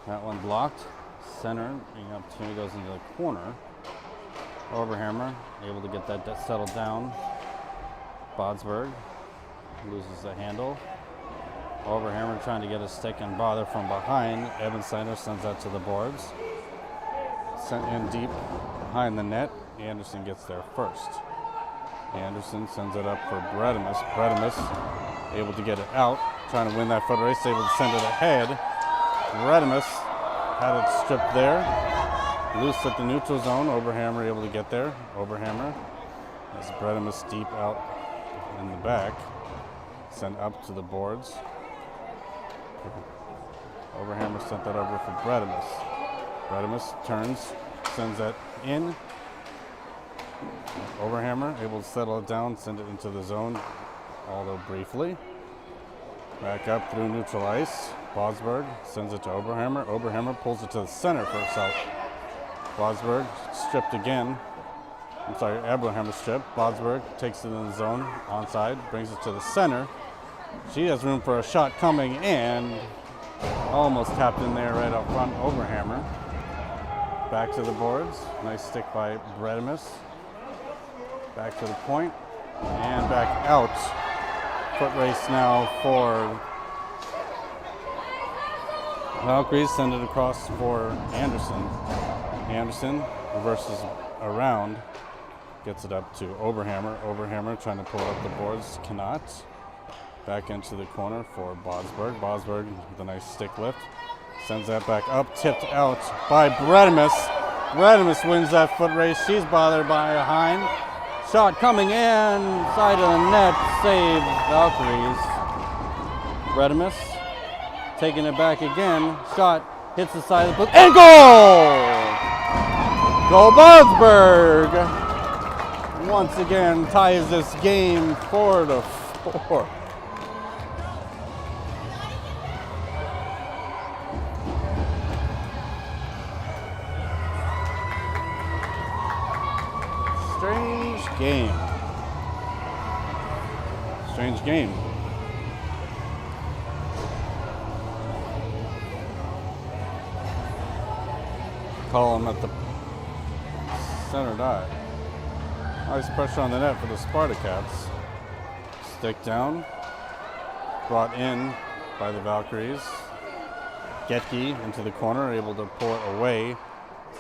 That one blocked. Center, being opportunity goes into the corner. Oberhammer able to get that settled down. Bodsberg loses the handle. Oberhammer trying to get a stick and bother from behind. Ebensteiner sends that to the boards. Sent in deep behind the net. Anderson gets there first. Anderson sends it up for Bredimus. Bredimus able to get it out. Trying to win that foot race. Able to send it ahead. Bredimus had it stripped there. Loose at the neutral zone. Oberhammer able to get there. Oberhammer has Bredimus deep out in the back. Sent up to the boards. Oberhammer sent that over for Bredimus. Bredimus turns, sends that in. Oberhammer able to settle it down, send it into the zone, although briefly. Back up through neutral ice. Bodsberg sends it to Oberhammer. Oberhammer pulls it to the center for herself. Bodsberg stripped again. I'm sorry, Oberhammer stripped. Bodsberg takes it in the zone, onside, brings it to the center. She has room for a shot coming and almost tapped in there right up front. Oberhammer. Back to the boards. Nice stick by Bredimus. Back to the point and back out. Foot race now for Valkyries. Send it across for Anderson. Anderson reverses around. Gets it up to Oberhammer. Oberhammer trying to pull up the boards. Cannot. Back into the corner for Bodsberg. Bodsberg with a nice stick lift. Sends that back up. Tipped out by Bredimus. Bredimus wins that foot race. She's bothered by behind. Shot coming in. Side of the net. Save Valkyries. Bredimus taking it back again. Shot hits the side of the post. And goal! Goal Bodsberg! Once again ties this game 4-4. Strange game. Call him at the center dot. Nice pressure on the net for the Spartacats. Stick down. Brought in by the Valkyries. Getke into the corner, able to pull it away.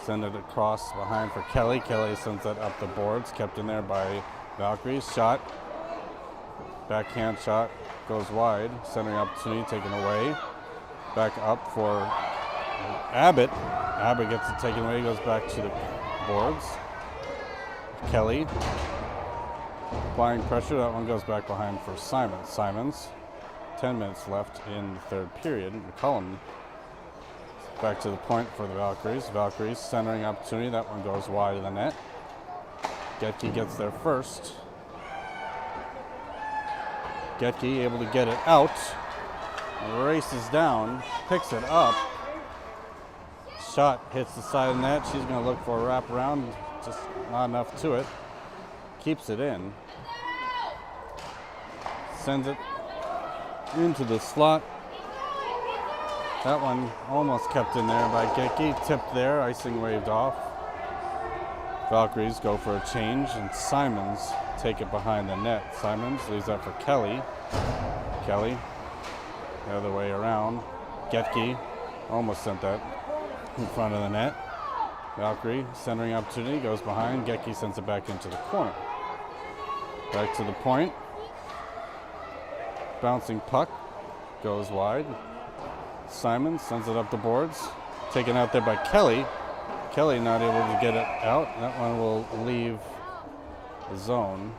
Send it across behind for Kelly. Kelly sends that up the boards. Kept in there by Valkyries. Shot. Backhand shot. Goes wide. Centering opportunity taken away. Back up for Abbott. Abbott gets it taken away. Goes back to the boards. Kelly. Applying pressure. That one goes back behind for Simons. Simons. 10 minutes left in the third period. McCullum. Back to the point for the Valkyries. Valkyries centering opportunity. That one goes wide of the net. Getke gets there first. Getke able to get it out. Races down. Picks it up. Shot hits the side of the net. She's going to look for a wraparound. Just not enough to it. Keeps it in. Sends it into the slot. That one almost kept in there by Getke. Tipped there, icing waved off. Valkyries go for a change, and Simons take it behind the net. Simons leaves that for Kelly. Kelly, the other way around. Getke almost sent that in front of the net. Valkyrie, centering opportunity, goes behind. Getke sends it back into the corner. Back to the point. Bouncing puck. Goes wide. Simon sends it up the boards. Taken out there by Kelly. Kelly not able to get it out. That one will leave the zone.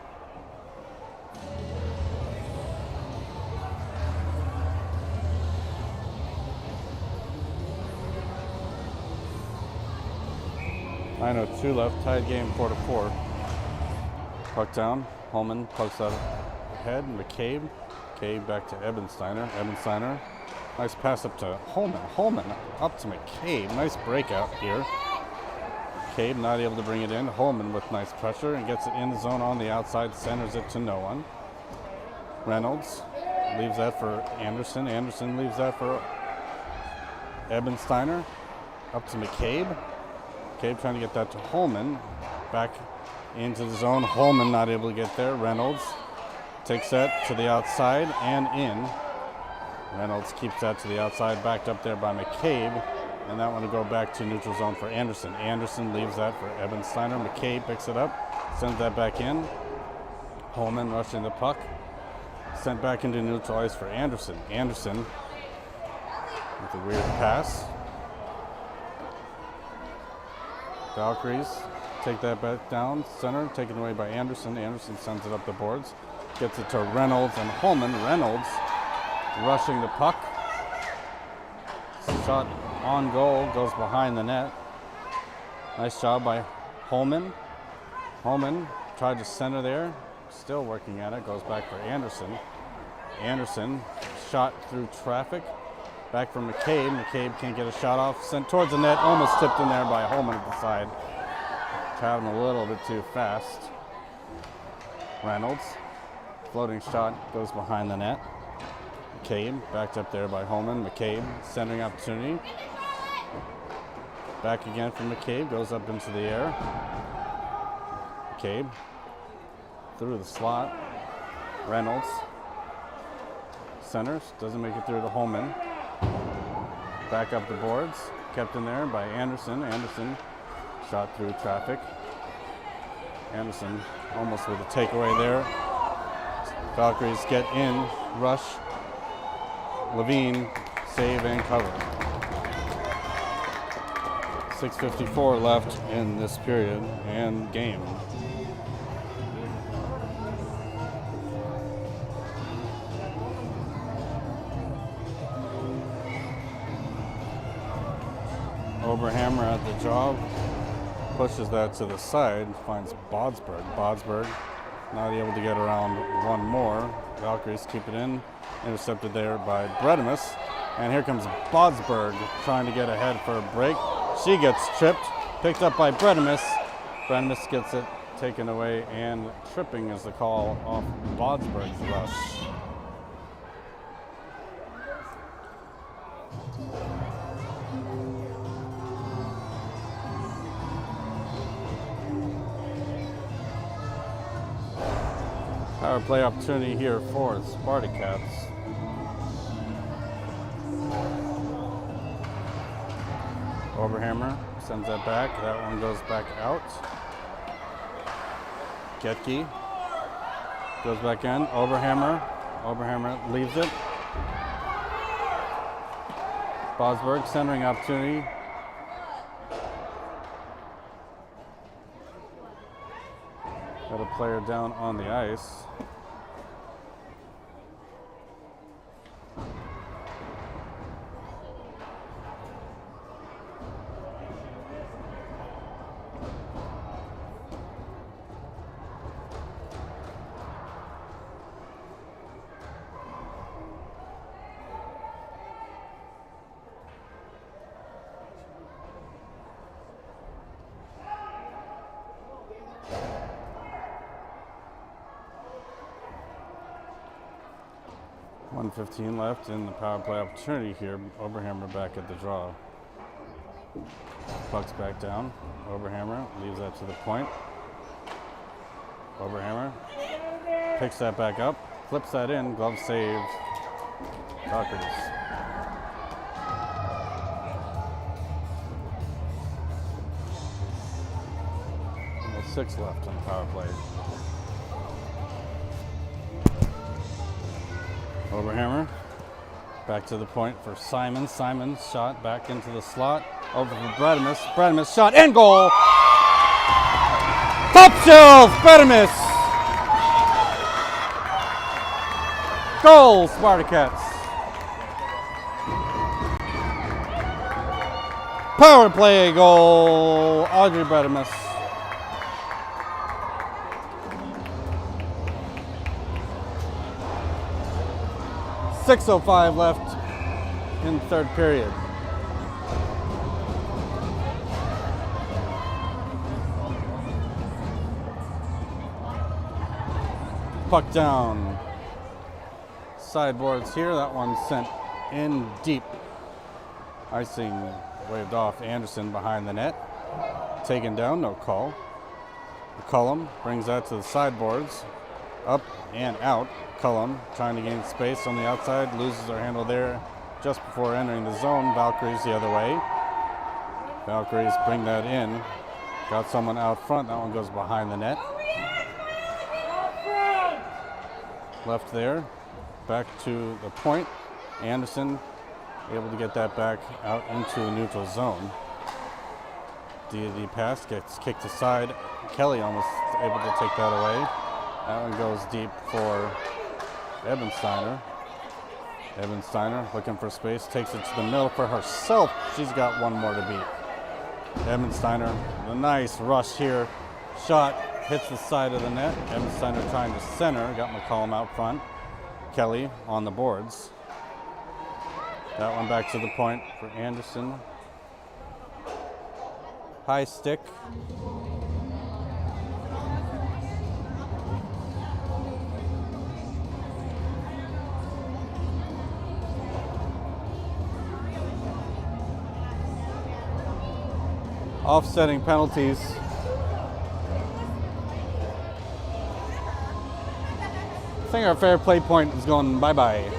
.9:02 left, tied game 4-4. Puck down, Holman pokes out ahead, McCabe. McCabe back to Ebensteiner. Ebensteiner, nice pass up to Holman. Holman up to McCabe, nice breakout here. McCabe not able to bring it in. Holman with nice pressure and gets it in the zone on the outside, centers it to no one. Reynolds leaves that for Anderson. Anderson leaves that for Ebensteiner. Up to McCabe. McCabe trying to get that to Holman. Back into the zone. Holman not able to get there. Reynolds takes that to the outside and in. Reynolds keeps that to the outside, backed up there by McCabe. And that one will go back to neutral zone for Anderson. Anderson leaves that for Ebensteiner. McCabe picks it up, sends that back in. Holman rushing the puck. Sent back into neutral ice for Anderson. Anderson with a weird pass. Valkyries take that back down, center, taken away by Anderson. Anderson sends it up the boards, gets it to Reynolds and Holman. Reynolds rushing the puck. Shot on goal, goes behind the net. Nice job by Holman. Holman tried to center there, still working at it, goes back for Anderson. Anderson shot through traffic. Back from McCabe. McCabe can't get a shot off. Sent towards the net. Almost tipped in there by Holman at the side. Traveling a little bit too fast. Reynolds. Floating shot goes behind the net. McCabe backed up there by Holman. McCabe centering opportunity. Back again from McCabe. Goes up into the air. McCabe through the slot. Reynolds centers. Doesn't make it through to Holman. Back up the boards, kept in there by Anderson. Anderson shot through traffic. Anderson almost with a takeaway there. Valkyries get in, rush. Levine, save and cover. 6:54 left in this period and game. Oberhammer at the job, pushes that to the side, finds Bodsberg. Bodsberg not able to get around one more. Valkyries keep it in, intercepted there by Bredemus. And here comes Bodsberg trying to get ahead for a break. She gets tripped, picked up by Bredemus. Bredemus gets it taken away, and tripping is the call off Bodsberg's rush. Power play opportunity here for Spartacats. Oberhammer sends that back. That one goes back out. Getke goes back in. Oberhammer. Oberhammer leaves it. Bodsberg centering opportunity. Got a player down on the ice. .1:15 left in the power play opportunity here. Oberhammer back at the draw. Puck's back down. Oberhammer leaves that to the point. Oberhammer picks that back up, flips that in, glove saved. Valkyries. 6 left on the power play. Oberhammer. Back to the point for Simon. Simon's shot back into the slot. Over for Bredimus. Bredimus shot and goal! Top shelf! Bredimus! Goal, Spartacats! Power play goal, Audrey Bredimus. .6:05 left in third period. Puck down. Sideboards here. That one sent in deep. Icing waved off Anderson behind the net. Taken down, no call. McCullum brings that to the sideboards. Up and out. Cullum trying to gain space on the outside, loses her handle there just before entering the zone. Valkyries the other way. Valkyries bring that in. Got someone out front. That one goes behind the net. Left there. Back to the point. Anderson able to get that back out into a neutral zone. The pass gets kicked aside. Kelly almost able to take that away. That one goes deep for Ebensteiner. Ebensteiner looking for space, takes it to the middle for herself. She's got one more to beat. Ebensteiner, a nice rush here. Shot hits the side of the net. Ebensteiner trying to center, got McCollum out front. Kelly on the boards. That one back to the point for Anderson. High stick. Offsetting penalties. I think our fair play point is going bye-bye.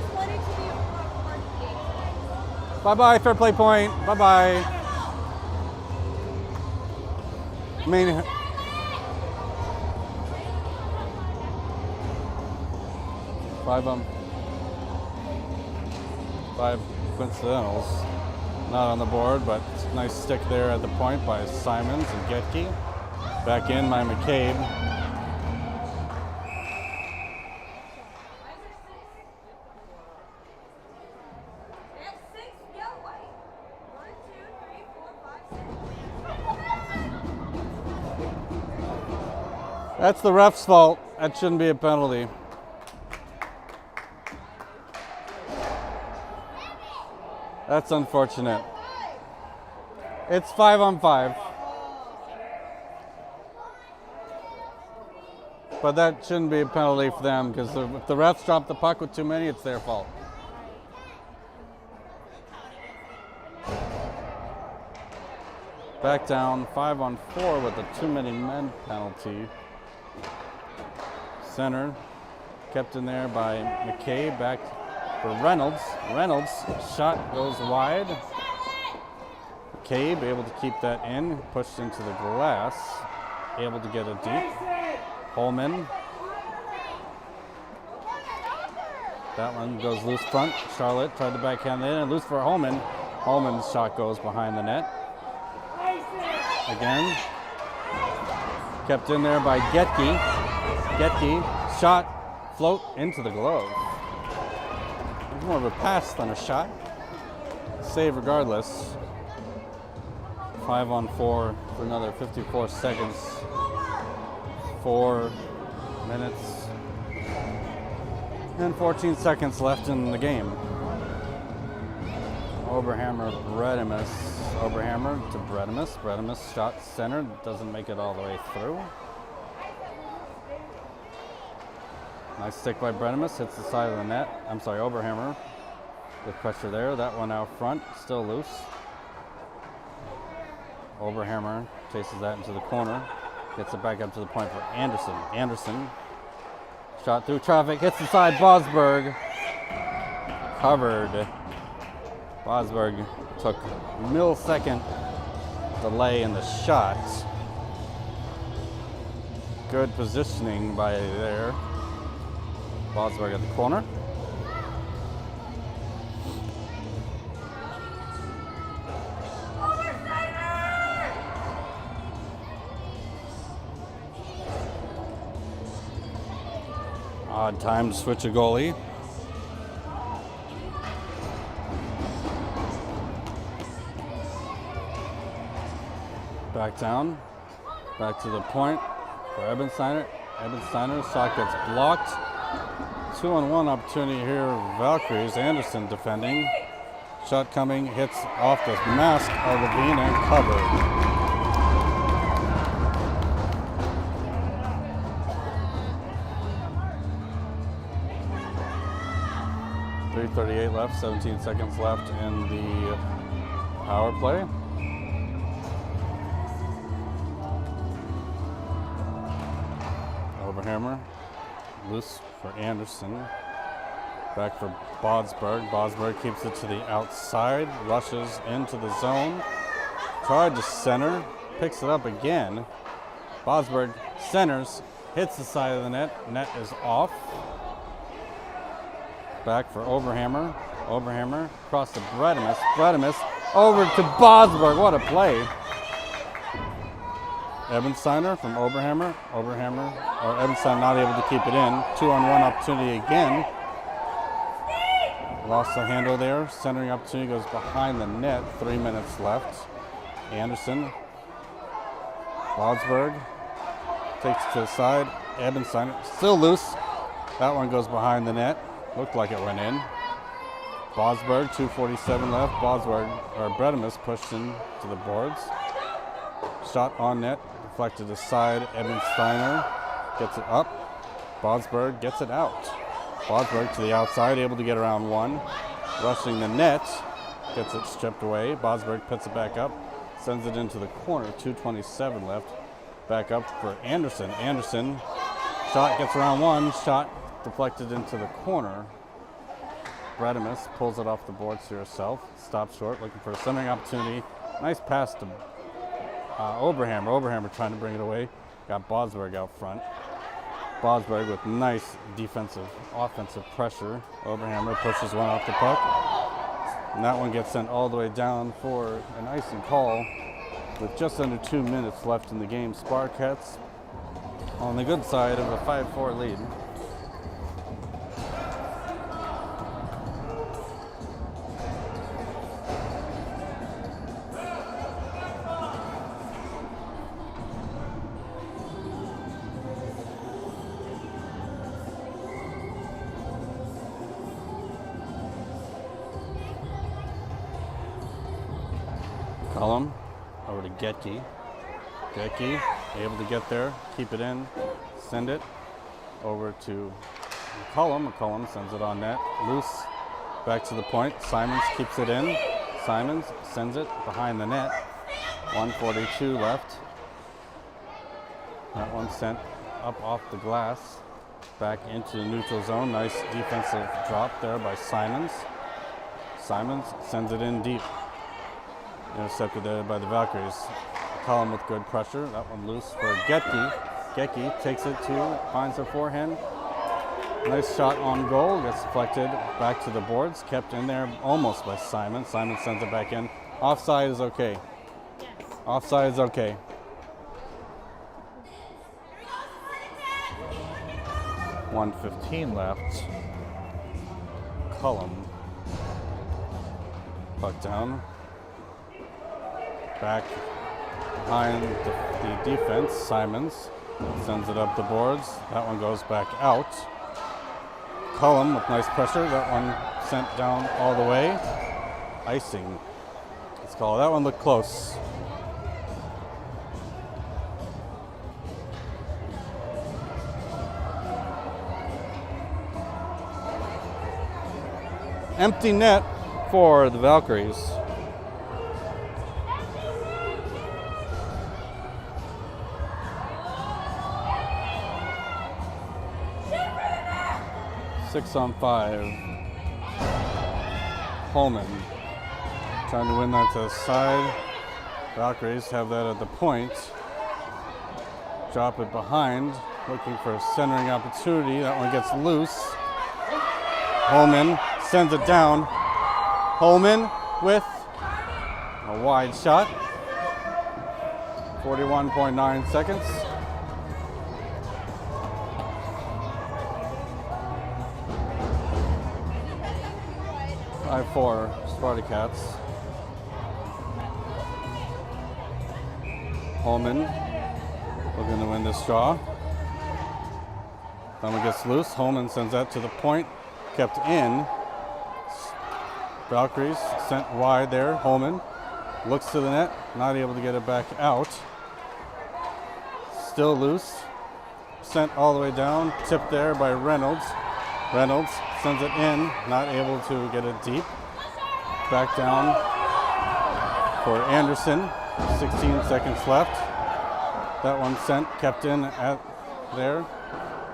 Bye-bye, fair play point. Bye-bye. Main. Five coincidentals. Not on the board, but nice stick there at the point by Simons and Getke. Back in by McCabe. That's the ref's fault. That shouldn't be a penalty. That's unfortunate. It's 5-on-5. But that shouldn't be a penalty for them because if the refs drop the puck with too many, it's their fault. Back down, 5-on-4 with a too many men penalty. Center, kept in there by McKay, back for Reynolds. Reynolds, shot goes wide. McCabe able to keep that in, pushed into the glass, able to get it deep. Holman. That one goes loose front. Charlotte tried to backhand it in, loose for Holman. Holman's shot goes behind the net. Again, kept in there by Getke. Getke, shot, float into the glove. It's more of a pass than a shot. Save regardless. 5-on-4 for another 54 seconds. 4 minutes and 14 seconds left in the game. Oberhammer, Bredimus. Oberhammer to Bredimus. Bredimus shot center, doesn't make it all the way through. Nice stick by Bredimus, hits the side of the net. I'm sorry, Oberhammer with pressure there. That one out front, still loose. Oberhammer chases that into the corner. Gets it back up to the point for Anderson. Anderson, shot through traffic, hits the side, Bosberg. Covered. Bosberg took millisecond delay in the shot. Good positioning by there. Bosberg at the corner. Odd time to switch a goalie. Back down. Back to the point for Ebensteiner. Ebensteiner's shot gets blocked. 2-on-1 opportunity here. Valkyries. Anderson defending. Shot coming, hits off the mask of Levine and covered. 3:38 left, 17 seconds left in the power play. Overhammer, loose for Anderson. Back for Bodsberg. Bodsberg keeps it to the outside, rushes into the zone. Tried to center, picks it up again. Bodsberg centers, hits the side of the net. Net is off. Back for Overhammer. Overhammer across to Bredemus. Bredemus over to Bodsberg. What a play. Ebensteiner from Overhammer. Overhammer, or Ebensteiner not able to keep it in. 2-on-1 opportunity again. Lost the handle there. Centering opportunity goes behind the net. 3 minutes left. Anderson. Bodsberg takes it to the side. Ebensteiner still loose. That one goes behind the net. Looked like it went in. Bodsberg, 2:47 left. Bodsberg, or Bredemus pushed in to the boards. Shot on net, deflected aside. Ebensteiner gets it up. Bodsberg gets it out. Bodsberg to the outside, able to get around one. Rushing the net, gets it stripped away. Bodsberg puts it back up, sends it into the corner. 2:27 left. Back up for Anderson. Anderson, shot gets around one. Shot deflected into the corner. Bredemus pulls it off the boards to herself. Stops short, looking for a centering opportunity. Nice pass to Overhammer. Overhammer trying to bring it away. Got Bodsberg out front. Bodsberg with nice defensive, offensive pressure. Overhammer pushes one off the puck. And that one gets sent all the way down for an icing call with just under 2 minutes left in the game. Spartacats on the good side of a 5-4 lead. Cullum over to Getke. Getke able to get there, keep it in, send it over to McCollum. McCollum sends it on net, loose, back to the point. Simons keeps it in. Simons sends it behind the net. 1:42 left. That one sent up off the glass, back into the neutral zone. Nice defensive drop there by Simons. Simons sends it in deep. Intercepted there by the Valkyries. McCollum with good pressure. That one loose for Getke. Getke takes it to, finds her forehand. Nice shot on goal. Gets deflected back to the boards. Kept in there almost by Simon. Simon sends it back in. Offside is okay. Offside is okay. .1:15 left. Cullum. Puck down. Back behind the defense. Simons sends it up the boards. That one goes back out. Cullum with nice pressure. That one sent down all the way. Icing. Let's call it. That one looked close. Empty net for the Valkyries. Six on 5. Holman trying to win that to the side. Valkyries have that at the point. Drop it behind, looking for a centering opportunity. That one gets loose. Holman sends it down. Holman with a wide shot. 41.9 seconds. 5-4 Spartacats. Holman looking to win this draw. Thumma gets loose. Holman sends that to the point. Kept in. Valkyries sent wide there. Holman looks to the net. Not able to get it back out. Still loose. Sent all the way down. Tipped there by Reynolds. Reynolds sends it in. Not able to get it deep. Back down for Anderson. 16 seconds left. That one sent, kept in at there.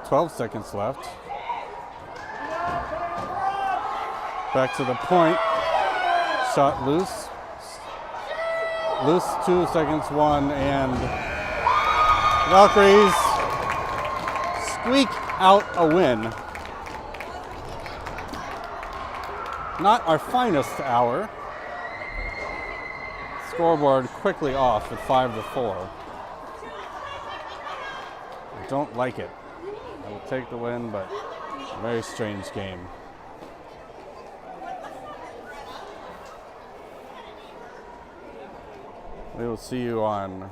12 seconds left. Back to the point. Shot loose. Loose 2 seconds, 1, and Valkyries squeak out a win. Not our finest hour. Scoreboard quickly off at 5-4. I don't like it. I will take the win, but a very strange game. We will see you on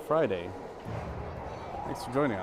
Friday. Thanks for joining us.